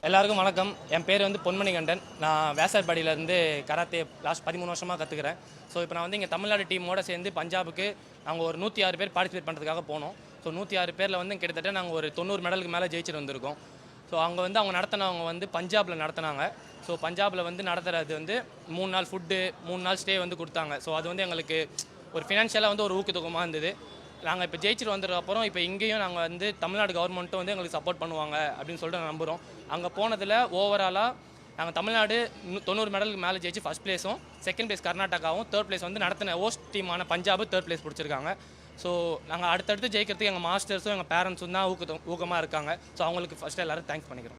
எல்லாருக்கும் வணக்கம். என் பேர் வந்து பொன்மணிகண்டன். நான் வேசார்பாடியிலேருந்து கராத்தே லாஸ்ட் 13 வருஷமாக கற்றுக்கிறேன். ஸோ இப்போ நான் வந்து இங்கே தமிழ்நாடு டீமோடு சேர்ந்து பஞ்சாபுக்கு நாங்கள் ஒரு 106 பேர் பார்ட்டிசிபேட் பண்ணுறதுக்காக போனோம். ஸோ 106 பேரில் வந்து கிட்டத்தட்ட நாங்கள் ஒரு 90 மெடலுக்கு மேலே ஜெயிச்சுட்டு வந்திருக்கோம். ஸோ அங்கே வந்து அவங்க நடத்தினவங்க வந்து பஞ்சாபில் நடத்தினாங்க. ஸோ பஞ்சாபில் வந்து நடத்துறது வந்து 3 நாள் ஃபுட்டு 3 நாள் ஸ்டே வந்து கொடுத்தாங்க. ஸோ அது வந்து எங்களுக்கு ஒரு ஃபினான்ஷியலாக வந்து ஒரு ஊக்கத்தொகமாக இருந்தது. நாங்கள் இப்போ ஜெயிச்சுட்டு வந்ததுக்கப்புறம் இப்போ இங்கேயும் நாங்கள் வந்து தமிழ்நாடு கவர்மெண்ட்டும் வந்து எங்களுக்கு சப்போர்ட் பண்ணுவாங்க அப்படின்னு சொல்லிட்டு நம்புகிறோம். அங்கே போனதில் ஓவராலாக நாங்கள் தமிழ்நாடு 90 மெடலுக்கு மேலே ஜெயிச்சு ஃபஸ்ட் ப்ளேஸும், செகண்ட் ப்ளேஸ் கர்நாடகாவும், தேர்ட் ப்ளேஸ் வந்து நடத்தின ஹோஸ்ட் டீமான பஞ்சாபு தேர்ட் ப்ளேஸ் பிடிச்சிருக்காங்க. ஸோ நாங்கள் அடுத்தடுத்து ஜெயிக்கிறதுக்கு எங்கள் மாஸ்டர்ஸும் எங்கள் பேரண்ட்ஸும் தான் ஊக்கமாக இருக்காங்க. ஸோ அவங்களுக்கு ஃபஸ்ட்டு எல்லோரும் தேங்க்ஸ் பண்ணிக்கிறோம்.